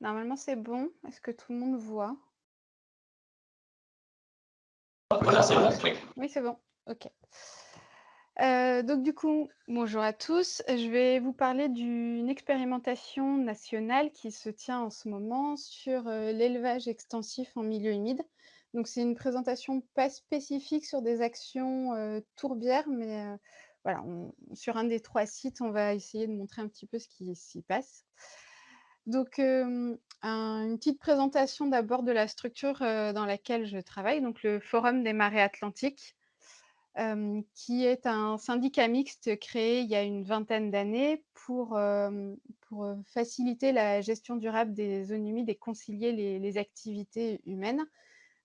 Normalement, c'est bon. Est-ce que tout le monde voit? Voilà, c'est bon, oui. Oui, c'est bon. OK. Donc du coup, bonjour à tous. Je vais vous parler d'une expérimentation nationale qui se tient en ce moment sur, l'élevage extensif en milieu humide. Donc c'est une présentation pas spécifique sur des actions, tourbières, mais, voilà, on sur un des 3 sites, on va essayer de montrer un petit peu ce qui s'y passe. Donc, une petite présentation d'abord de la structure, dans laquelle je travaille, donc le Forum des marées atlantiques, qui est un syndicat mixte créé il y a une vingtaine d'années pour faciliter la gestion durable des zones humides et concilier les activités humaines.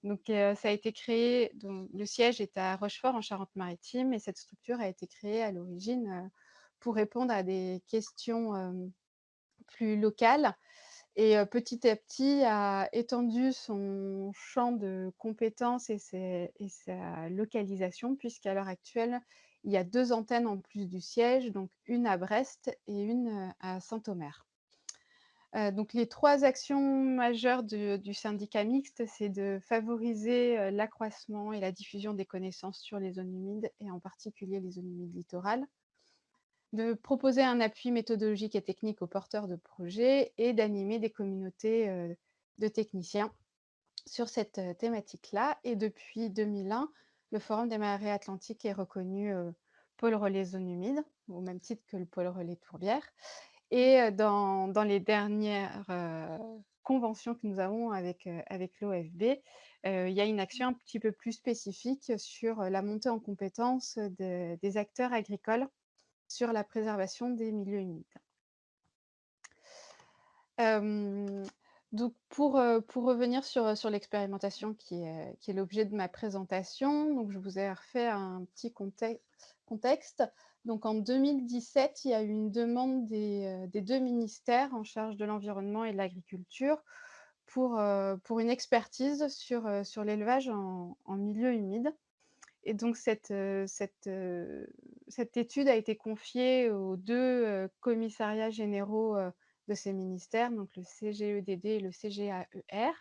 Donc, ça a été créé donc le siège est à Rochefort en Charente-Maritime et cette structure a été créée à l'origine, pour répondre à des questions, plus locales et petit à petit a étendu son champ de compétences et sa localisation puisqu'à l'heure actuelle, il y a 2 antennes en plus du siège, donc une à Brest et une, à Saint-Omer. Donc les 3 actions majeures du syndicat mixte, c'est de favoriser, l'accroissement et la diffusion des connaissances sur les zones humides et en particulier les zones humides littorales, de proposer un appui méthodologique et technique aux porteurs de projets et d'animer des communautés, de techniciens sur cette, thématique-là et depuis 2001, le Forum des marées atlantiques est reconnu, pôle relais zones humides, au même titre que le pôle relais tourbière et dans les dernières, conventions que nous avons avec l'OFB, il y a une action un petit peu plus spécifique sur, la montée en compétences, des acteurs agricoles sur la préservation des milieux humides. Hem, donc pour revenir sur l'expérimentation qui est l'objet de ma présentation, donc je vous ai refait un petit contexte. Donc en 2017, il y a eu une demande des 2 ministères en charge de l'environnement et de l'agriculture pour une expertise sur l'élevage en milieu humide. Et donc cette étude a été confiée aux 2 commissariats généraux, de ces ministères, donc le CGEDD et le CGAER,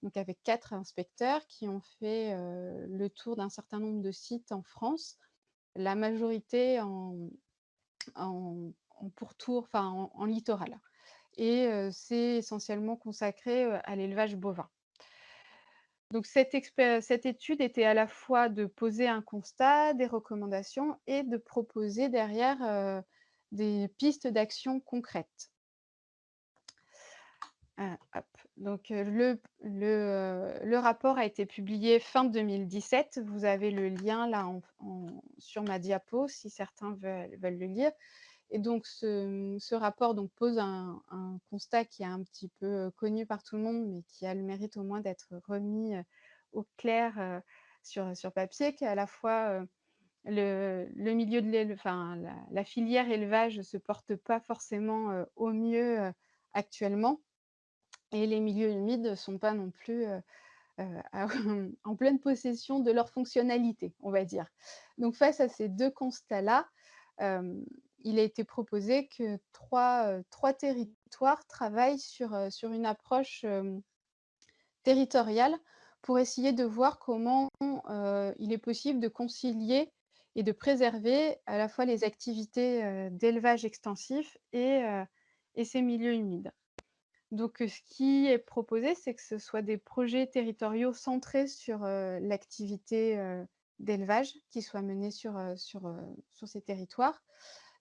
donc avec 4 inspecteurs qui ont fait, le tour d'un certain nombre de sites en France, la majorité en pourtour, enfin en littoral et c'est essentiellement consacré, à l'élevage bovin. Donc cette étude était à la fois de poser un constat, des recommandations et de proposer derrière, des pistes d'action concrètes. Hop, donc le rapport a été publié fin 2017. Vous avez le lien là sur ma diapo si certains veulent le lire et donc ce rapport donc pose un constat qui est un petit peu, connu par tout le monde, mais qui a le mérite au moins d'être remis, au clair, sur papier, qui est à la fois, le milieu de enfin la filière élevage se porte pas forcément, au mieux, actuellement et les milieux humides ne sont pas non plus, à en pleine possession de leur fonctionnalité, on va dire. Donc face à ces 2 constats-là, il a été proposé que 3 territoires travaillent sur une approche, territoriale pour essayer de voir comment, il est possible de concilier et de préserver à la fois les activités, d'élevage extensif et ces milieux humides. Donc, ce qui est proposé, c'est que ce soit des projets territoriaux centrés sur, l'activité, d'élevage qui soient menés sur ces territoires.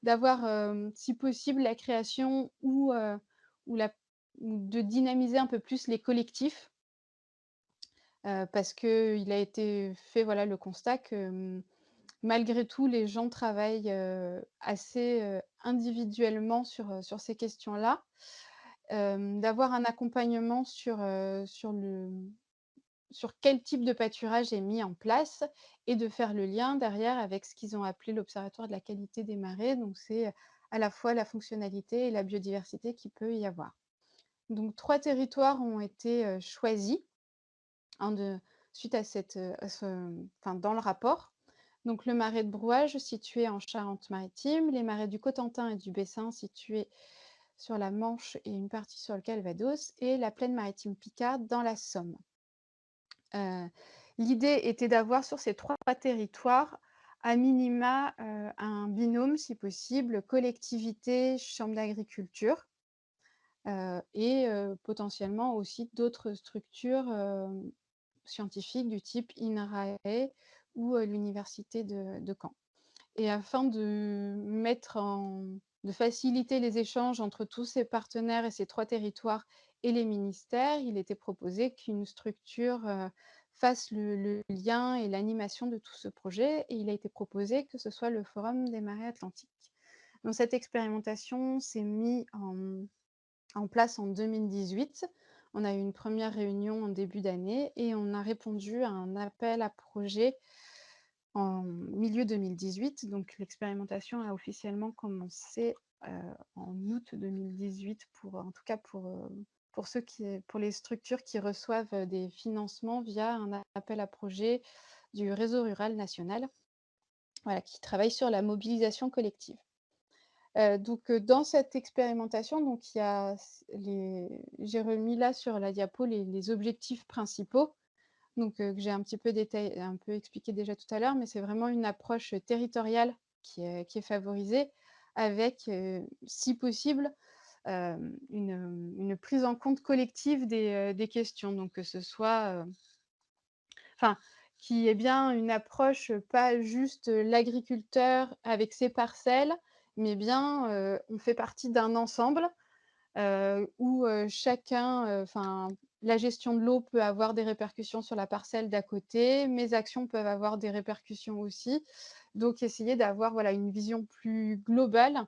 D'avoir, si possible, la création ou la ou de dynamiser un peu plus les collectifs, parce qu'il a été fait, voilà, le constat que, malgré tout, les gens travaillent, assez, individuellement sur ces questions-là. D'avoir un accompagnement sur quel type de pâturage est mis en place et de faire le lien derrière avec ce qu'ils ont appelé l'Observatoire de la qualité des marais. Donc c'est, à la fois la fonctionnalité et la biodiversité qu'il peut y avoir. Donc 3 territoires ont été, choisis, hein, suite à enfin dans le rapport. Donc le marais de Brouage situé en Charente-Maritime, les marais du Cotentin et du Bessin situés sur la Manche et une partie sur le Calvados et la plaine maritime picarde dans la Somme. Heu, L'idée était d'avoir sur ces 3 territoires, à minima, un binôme si possible, collectivité, chambre d'agriculture, et potentiellement aussi d'autres structures, scientifiques du type INRAE ou l'université de Caen. Et afin de faciliter les échanges entre tous ces partenaires et ces 3 territoires et les ministères, il était proposé qu'une structure, fasse le lien et l'animation de tout ce projet et il a été proposé que ce soit le Forum des marées atlantiques. Donc cette expérimentation s'est mise en place en 2018. On a eu une première réunion en début d'année et on a répondu à un appel à projets en milieu 2018, donc l'expérimentation a officiellement commencé, en août 2018 en tout cas pour les structures qui reçoivent, des financements via un appel à projets du réseau rural national, voilà, qui travaille sur la mobilisation collective. Dans cette expérimentation, donc il y a s les j'ai remis là sur la diapo les objectifs principaux que j'ai un peu expliqué déjà tout à l'heure, mais c'est vraiment une approche, territoriale qui est favorisée avec, si possible, une prise en compte collective des questions. Donc que ce soit, enfin, qu'il y ait bien une approche, pas juste, l'agriculteur avec ses parcelles, mais bien, on fait partie d'un ensemble où, chacun, enfin, la gestion de l'eau peut avoir des répercussions sur la parcelle d'à côté, mes actions peuvent avoir des répercussions aussi. Donc essayer d'avoir, voilà, une vision plus globale,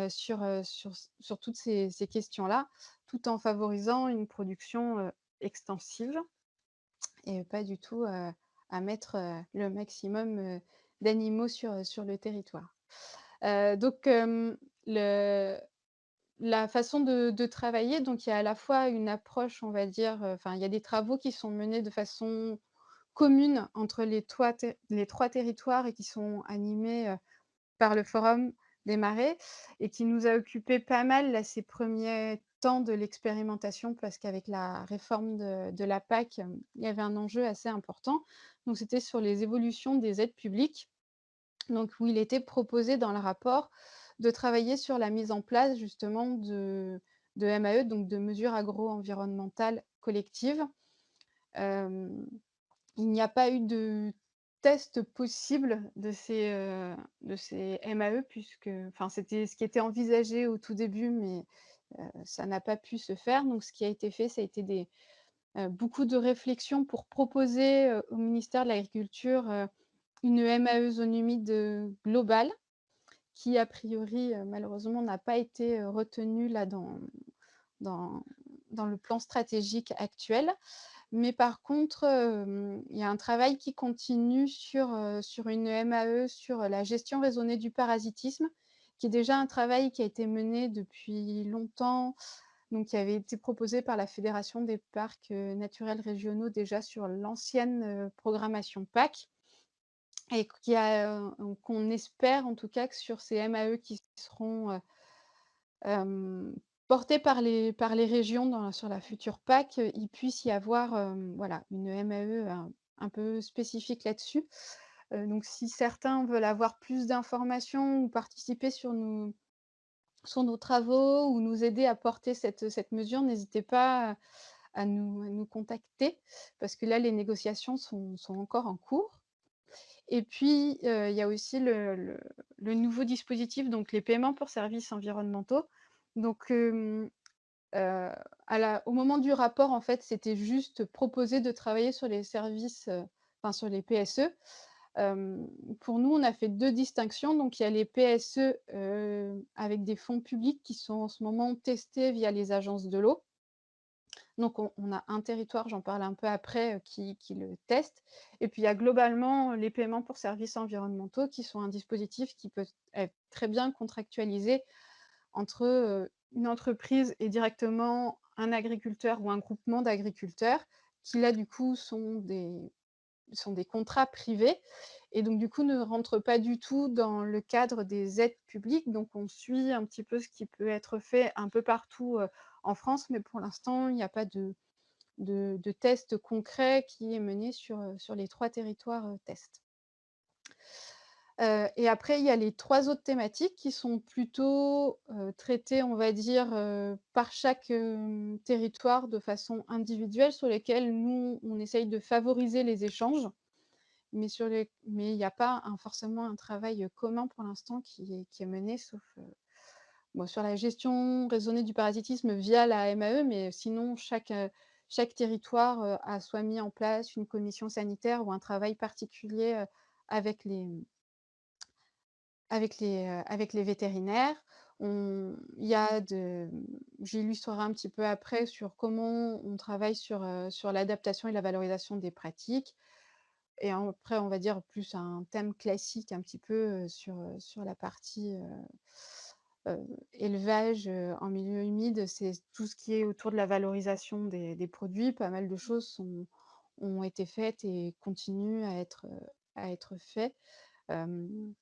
sur toutes ces questions-là, tout en favorisant une production, extensive et pas du tout, à mettre, le maximum, d'animaux sur le territoire. Le La façon de travailler, donc il y a à la fois une approche, on va dire, enfin, il y a des travaux qui sont menés de façon commune entre les 3 territoires et qui sont animés, par le Forum des marais et qui nous a occupé pas mal, là, ces premiers temps de l'expérimentation parce qu'avec la réforme de la PAC, il y avait un enjeu assez important. Donc c'était sur les évolutions des aides publiques, donc où il était proposé dans le rapport de travailler sur la mise en place justement de MAE, donc de mesures agro-environnementales collectives. Hem, il n'y a pas eu de test possible de ces MAE puisque enfin, c'était ce qui était envisagé au tout début, mais ça n'a pas pu se faire. Donc ce qui a été fait, ça a été beaucoup de réflexions pour proposer, au ministère de l'Agriculture, une MAE zone humide, globale qui a priori, malheureusement n'a pas été, retenue là dans dans le plan stratégique actuel. Mais par contre, il y a un travail qui continue sur une MAE sur la gestion raisonnée du parasitisme, qui est déjà un travail qui a été mené depuis longtemps, donc qui avait été proposé par la Fédération des parcs, naturels régionaux déjà sur l'ancienne, programmation PAC et qu'on espère en tout cas que sur ces MAE qui seront, hem, portés par les régions sur la future PAC, il puisse y avoir, voilà, une MAE un peu spécifique là-dessus. Donc si certains veulent avoir plus d'informations ou participer sur nos travaux ou nous aider à porter cette mesure, n'hésitez pas à nous contacter parce que là, les négociations sont encore en cours. Et puis, il y a aussi le nouveau dispositif, donc les paiements pour services environnementaux. Donc, au moment du rapport, en fait, c'était juste proposé de travailler sur les services, enfin sur les PSE. Pour nous, on a fait 2 distinctions. Donc il y a les PSE, avec des fonds publics qui sont en ce moment testés via les agences de l'eau. Donc on a un territoire, j'en parle un peu après, qui le teste et puis il y a globalement les paiements pour services environnementaux qui sont un dispositif qui peut être très bien contractualisé entre, une entreprise et directement un agriculteur ou un groupement d'agriculteurs qui là, du coup, sont sont des contrats privés et donc du coup ne rentrent pas du tout dans le cadre des aides publiques. Donc on suit un petit peu ce qui peut être fait un peu partout, en France, mais pour l'instant, il n'y a pas de test concret qui est mené sur les 3 territoires, test. Et après, il y a les 3 autres thématiques qui sont plutôt, traitées, on va dire, par chaque, territoire de façon individuelle, sur lesquelles nous, on essaye de favoriser les échanges, mais il y a pas forcément un travail, commun pour l'instant qui est mené, sauf, bon, sur la gestion raisonnée du parasitisme via la MAE, mais sinon chaque territoire, a soit mis en place une commission sanitaire ou un travail particulier, avec les avec les vétérinaires. Il y a j'illustrerai un petit peu après sur comment on travaille sur l'adaptation et la valorisation des pratiques et après on va dire plus un thème classique un petit peu, sur la partie, élevage, en milieu humide. C'est tout ce qui est autour de la valorisation des produits. Pas mal de choses ont été faites et continuent à être faits. Hem,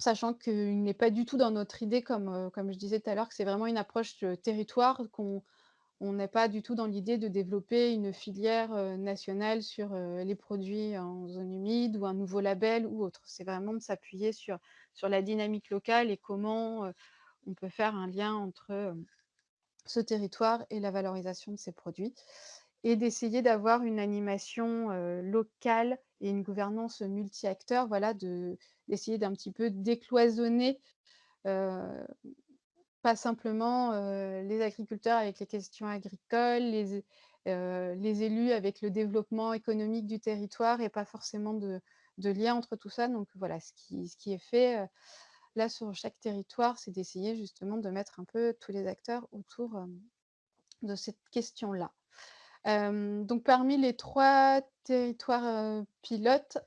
Sachant qu'il n'est pas du tout dans notre idée comme je disais tout à l'heure, que c'est vraiment une approche, territoire, qu'on n'est pas du tout dans l'idée de développer une filière, nationale sur, les produits en zone humide ou un nouveau label ou autre. C'est vraiment de s'appuyer sur la dynamique locale et comment, on peut faire un lien entre, ce territoire et la valorisation de ces produits et d'essayer d'avoir une animation, locale et une gouvernance multi-acteurs, voilà, d'essayer d'un petit peu décloisonner, heu, pas simplement, les agriculteurs avec les questions agricoles, les élus avec le développement économique du territoire et pas forcément de lien entre tout ça. Donc voilà, ce qui est fait, là sur chaque territoire, c'est d'essayer justement de mettre un peu tous les acteurs autour, de cette question-là. Donc parmi les 3 territoires, pilotes,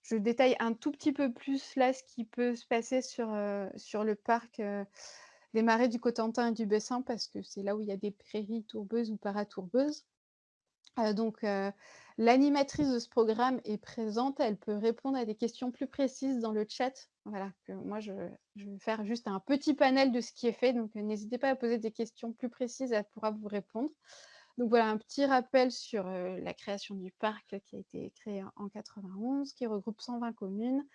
je détaille un tout petit peu plus là ce qui peut se passer sur le parc, des Marais du Cotentin et du Bessin parce que c'est là où il y a des prairies tourbeuses ou paratourbeuses. Donc l'animatrice de ce programme est présente, elle peut répondre à des questions plus précises dans le chat. Voilà, que moi je vais faire juste un petit panel de ce qui est fait, donc n'hésitez pas à poser des questions plus précises, elle pourra vous répondre. Donc voilà, un petit rappel sur, la création du parc qui a été créé en 91, qui regroupe 120 communes,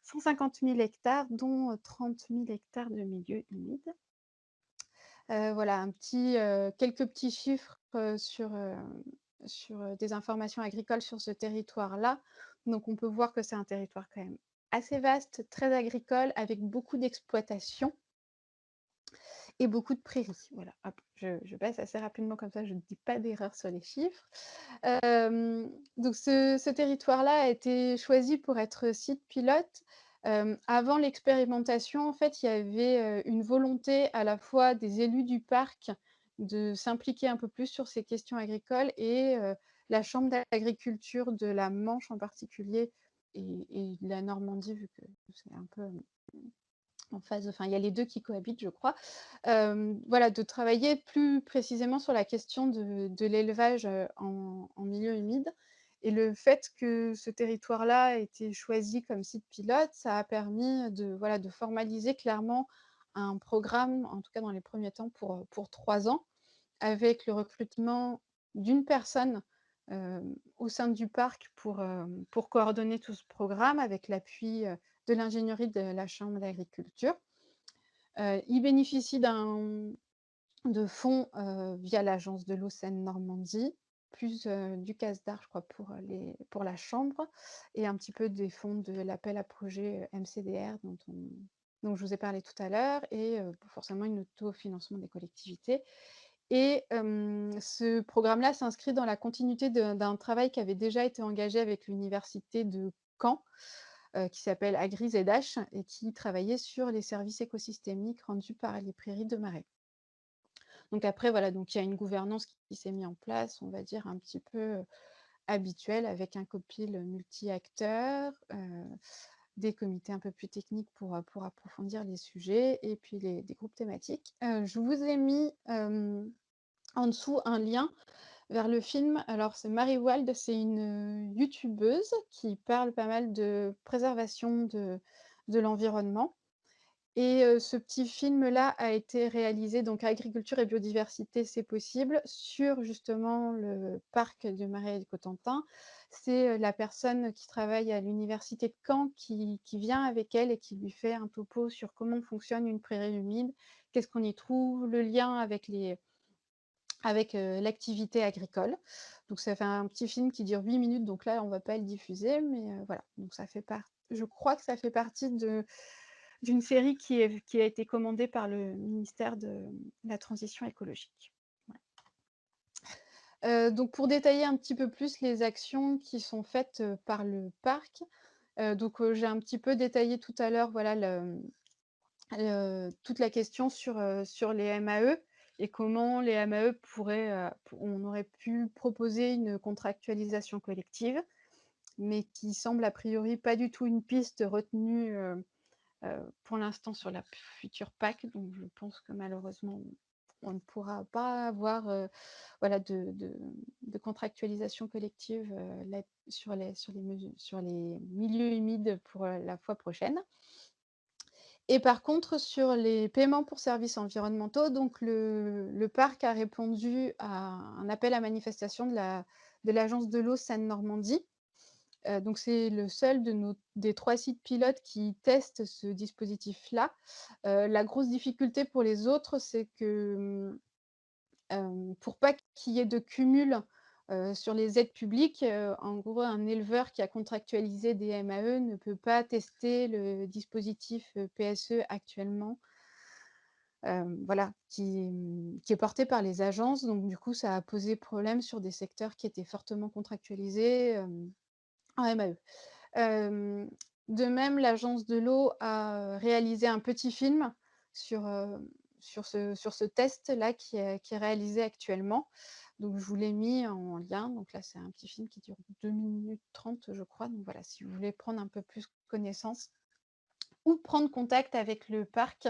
150 000 hectares, dont 30 000 hectares de milieux humides. Voilà, quelques petits chiffres, sur des informations agricoles sur ce territoire-là. Donc on peut voir que c'est un territoire quand même assez vaste, très agricole, avec beaucoup d'exploitations et beaucoup de prairies. Voilà, hop, je passe assez rapidement comme ça je ne dis pas d'erreur sur les chiffres. Donc ce territoire-là a été choisi pour être site pilote. Avant l'expérimentation, en fait, il y avait, une volonté à la fois des élus du parc de s'impliquer un peu plus sur ces questions agricoles et la chambre d'agriculture de la Manche en particulier et de la Normandie vu que c'est un peu, en phase, enfin, il y a les 2 qui cohabitent, je crois. Voilà, de travailler plus précisément sur la question de l'élevage, en milieu humide et le fait que ce territoire-là ait été choisi comme site pilote, ça a permis voilà, de formaliser clairement un programme, en tout cas dans les premiers temps pour 3 ans, avec le recrutement d'une personne, au sein du parc pour coordonner tout ce programme avec l'appui, de l'ingénierie de la chambre d'agriculture. Ils bénéficient de fonds, via l'agence de l'eau Seine-Normandie, plus, du CASDAR, je crois, pour la chambre et un petit peu des fonds de l'appel à projets, MCDR dont je vous ai parlé tout à l'heure et forcément une autofinancement des collectivités et ce programme-là s'inscrit dans la continuité d'un travail qui avait déjà été engagé avec l'université de Caen, qui s'appelle AgriZH et qui travaillait sur les services écosystémiques rendus par les prairies de marais. Donc après voilà, donc il y a une gouvernance qui s'est mise en place, on va dire un petit peu, habituelle avec un copil multi-acteurs, des comités un peu plus techniques pour approfondir les sujets et puis des groupes thématiques. Je vous ai mis, en dessous un lien vers le film. Alors c'est Mary Wald, c'est une, youtubeuse qui parle pas mal de préservation de l'environnement et ce petit film-là a été réalisé donc Agriculture et biodiversité, c'est possible, sur justement le parc de Marais et de Cotentin. C'est, la personne qui travaille à l'université de Caen qui vient avec elle et qui lui fait un topo sur comment fonctionne une prairie humide, qu'est-ce qu'on y trouve, le lien avec, l'activité agricole. Donc ça fait un petit film qui dure 8 minutes, donc là, on va pas le diffuser, mais voilà. Donc ça fait part je crois que ça fait partie d'une série qui a été commandée par le ministère de la transition écologique. Ouais. Donc pour détailler un petit peu plus les actions qui sont faites, par le parc, j'ai un petit peu détaillé tout à l'heure, voilà, toute la question sur les MAE et comment les MAE pourraient, on aurait pu proposer une contractualisation collective, mais qui semble a priori pas du tout une piste retenue, pour l'instant sur la future PAC, donc je pense que malheureusement, on ne pourra pas avoir, voilà de contractualisation collective, là sur les milieux humides pour, la fois prochaine. Et par contre, sur les paiements pour services environnementaux, donc le parc a répondu à un appel à manifestation de l'agence de l'eau Seine-Normandie. Donc c'est le seul des 3 sites pilotes qui testent ce dispositif-là. La grosse difficulté pour les autres, c'est que, pour pas qu'il y ait de cumul, sur les aides publiques, en gros, un éleveur qui a contractualisé des MAE ne peut pas tester le dispositif, PSE actuellement, voilà, qui est porté par les agences. Donc du coup, ça a posé problème sur des secteurs qui étaient fortement contractualisés, en MAE. Hem, de même, l'agence de l'eau a réalisé un petit film sur, sur ce test-là qui est réalisé actuellement. Donc je vous l'ai mis en lien. Donc là, c'est un petit film qui dure 2 minutes 30, je crois. Donc voilà, si vous voulez prendre un peu plus connaissance ou prendre contact avec le parc,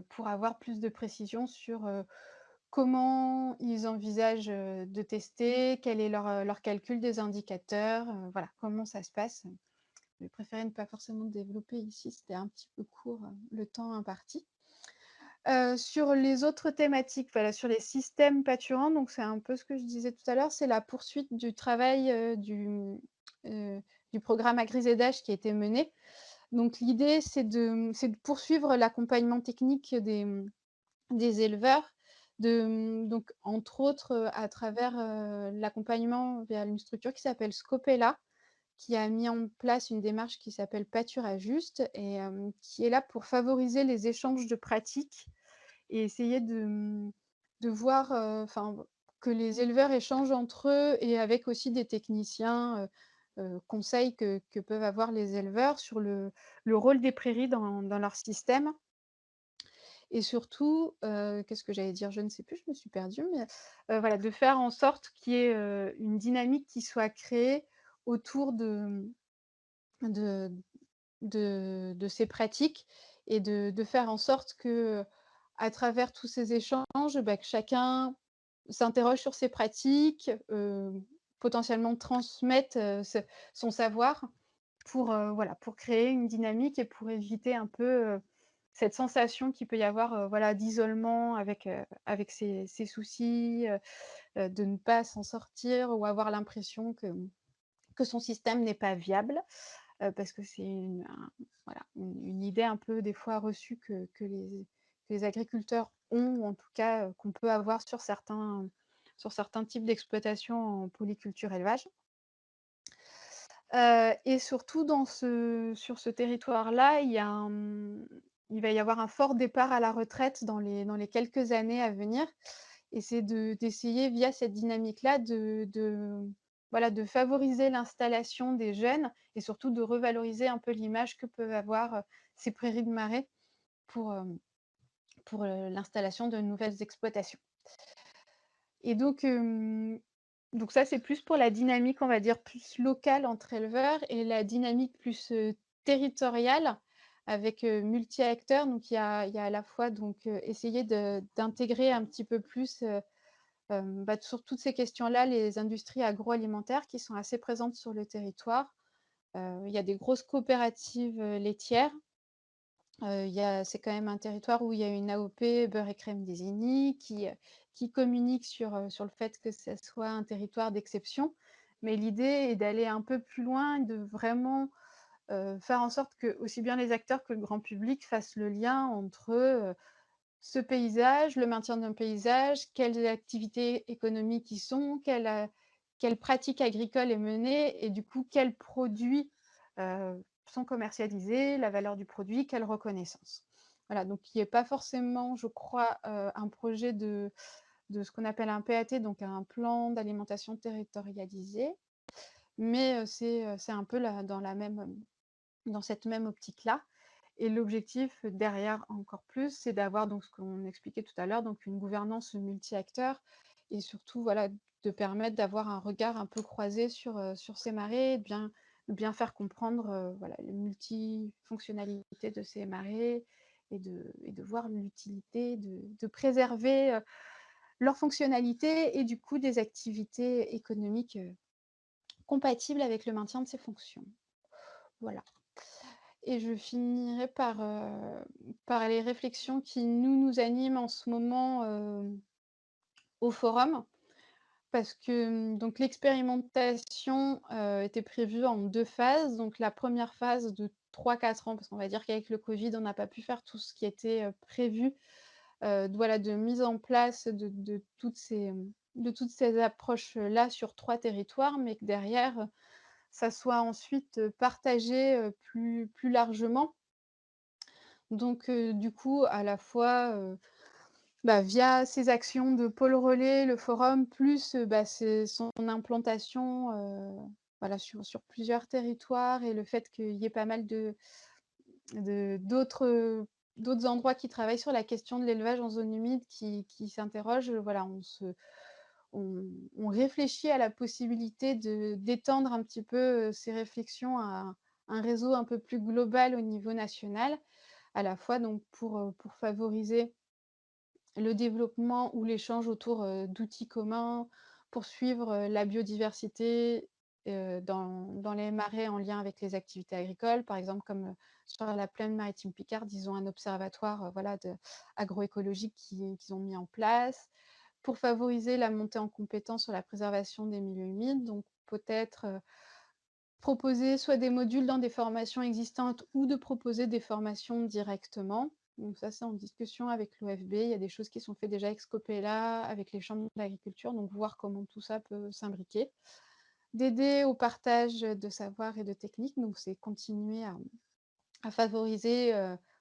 pour avoir plus de précisions sur, comment ils envisagent, de tester, quel est leur calcul des indicateurs, voilà, comment ça se passe. J'ai préféré ne pas forcément développer ici, c'était un petit peu court, le temps imparti. Sur les autres thématiques, voilà, sur les systèmes pâturants, donc c'est un peu ce que je disais tout à l'heure, c'est la poursuite du travail, du programme AgriZedage qui a été mené. Donc l'idée, c'est de poursuivre l'accompagnement technique des éleveurs, donc entre autres, à travers, l'accompagnement via une structure qui s'appelle Scopella, qui a mis en place une démarche qui s'appelle Pâture juste et qui est là pour favoriser les échanges de pratiques et essayer de voir, enfin, que les éleveurs échangent entre eux et avec aussi des techniciens, conseils que peuvent avoir les éleveurs sur le rôle des prairies dans leur système et surtout, qu'est-ce que j'allais dire? Je ne sais plus, je me suis perdue, mais voilà, de faire en sorte qu'il y ait, une dynamique qui soit créée autour de de ces pratiques et de faire en sorte que, à travers tous ces échanges, bah, que chacun s'interroge sur ses pratiques, potentiellement transmette, son savoir pour, voilà, pour créer une dynamique et pour éviter un peu, cette sensation qu'il peut y avoir, voilà, d'isolement avec ses soucis, de ne pas s'en sortir ou avoir l'impression que son système n'est pas viable. Parce que c'est voilà, une idée un peu des fois reçue que les agriculteurs ont, ou en tout cas, qu'on peut avoir sur certains types d'exploitation en polyculture élevage. Et surtout sur ce territoire-là, il va y avoir un fort départ à la retraite dans les quelques années à venir et c'est d'essayer via cette dynamique-là voilà, de favoriser l'installation des jeunes et surtout de revaloriser un peu l'image que peuvent avoir, ces prairies de marais pour, l'installation de nouvelles exploitations. Et donc ça, c'est plus pour la dynamique, on va dire, plus locale entre éleveurs et la dynamique plus, territoriale avec, multi-acteurs. Donc il y a à la fois donc, essayer d'intégrer un petit peu plus, Sur toutes ces questions-là, les industries agroalimentaires qui sont assez présentes sur le territoire. Il y a des grosses coopératives, laitières. C'est quand même un territoire où il y a une AOP Beurre et Crème des Igny qui communique sur le fait que ça soit un territoire d'exception. Mais l'idée est d'aller un peu plus loin, de vraiment, faire en sorte que aussi bien les acteurs que le grand public fassent le lien entre, ce paysage, le maintien d'un paysage, quelles activités économiques y sont, quelle pratique agricole est menée et du coup quels produits, sont commercialisés, la valeur du produit, quelle reconnaissance. Voilà, donc il n'y ait pas forcément, je crois, un projet de ce qu'on appelle un PAT, donc un plan d'alimentation territorialisé, mais c'est un peu dans cette même optique-là. Et l'objectif derrière encore plus, c'est d'avoir donc ce qu'on expliquait tout à l'heure, donc une gouvernance multi-acteurs et surtout voilà, de permettre d'avoir un regard un peu croisé sur ces marées, de bien faire comprendre voilà, les multifonctionnalités de ces marées et de voir l'utilité de préserver leurs fonctionnalités et du coup des activités économiques compatibles avec le maintien de ces fonctions. Voilà. Et je finirai par les réflexions qui nous animent en ce moment, au forum. Parce que, donc l'expérimentation, était prévue en 2 phases. Donc la première phase de 3-4 ans, parce qu'on va dire qu'avec le covid, on n'a pas pu faire tout ce qui était, prévu, voilà, de mise en place de toutes ces approches-là sur 3 territoires, mais que derrière, ça soit ensuite, partagé, plus largement. Donc, du coup, à la fois, via ses actions de pôle relais, le forum, plus, son implantation, voilà, sur plusieurs territoires et le fait qu'il y ait pas mal d'autres endroits qui travaillent sur la question de l'élevage en zone humide qui s'interrogent, voilà, on réfléchit à la possibilité d'étendre un petit peu, ces réflexions à un réseau un peu plus global au niveau national, à la fois donc pour favoriser le développement ou l'échange autour, d'outils communs, pour suivre, la biodiversité, dans les marais en lien avec les activités agricoles. Par exemple, comme, sur la plaine maritime Picarde, ils ont un observatoire, voilà, agroécologique qu'ils ont mis en place. Pour favoriser la montée en compétence sur la préservation des milieux humides, donc peut-être, proposer soit des modules dans des formations existantes ou de proposer des formations directement. Donc ça, c'est en discussion avec l'OFB. Il y a des choses qui sont faites déjà avec Scopela, avec les chambres d'agriculture, donc voir comment tout ça peut s'imbriquer. D'aider au partage de savoir et de techniques, donc c'est continuer à favoriser,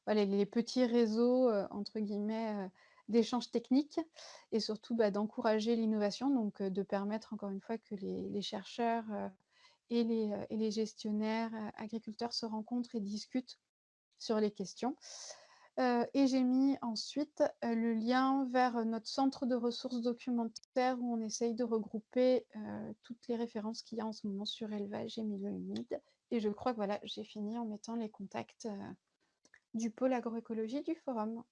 voilà, les petits réseaux, entre guillemets, d'échanges techniques et surtout, d'encourager l'innovation, donc de permettre encore une fois que les chercheurs, et les gestionnaires, agriculteurs se rencontrent et discutent sur les questions. Et j'ai mis ensuite, le lien vers, notre centre de ressources documentaires où on essaye de regrouper, toutes les références qu'il y a en ce moment sur élevage et milieux humides. Et je crois que voilà, j'ai fini en mettant les contacts, du pôle agroécologie du forum.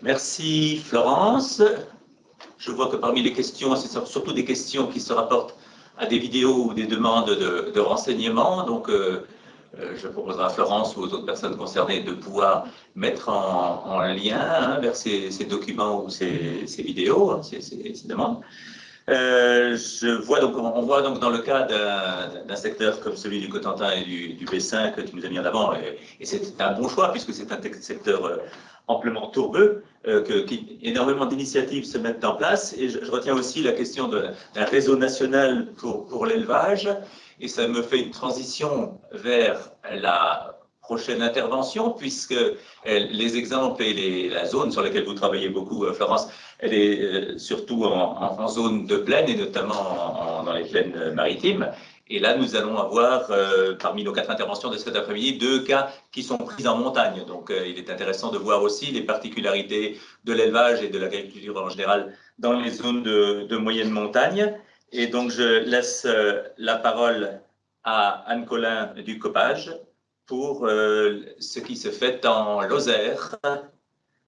Merci Florence. Je vois que parmi les questions, c'est surtout des questions qui se rapportent à des vidéos ou des demandes de renseignements. Donc, je proposerai à Florence ou aux autres personnes concernées de pouvoir mettre en lien vers ces documents ou ces vidéos, ces demandes. On voit donc dans le cas d'un secteur comme celui du Cotentin et du Bessin que tu nous as mis en avant, et c'est un bon choix puisque c'est un secteur amplement tourbeux, énormément d'initiatives se mettent en place. Et je retiens aussi la question d'un réseau national pour l'élevage, et ça me fait une transition vers la prochaine intervention, puisque les exemples et la zone sur laquelle vous travaillez beaucoup, Florence, elle est surtout en zone de plaine et notamment dans les plaines maritimes. Et là, nous allons avoir, parmi nos 4 interventions de cet après-midi, 2 cas qui sont pris en montagne. Donc, il est intéressant de voir aussi les particularités de l'élevage et de l'agriculture en général dans les zones de moyenne montagne. Et donc, je laisse la parole à Anne Collin du Copage pour ce qui se fait en Lozère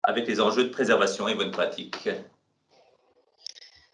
avec les enjeux de préservation et bonne pratique.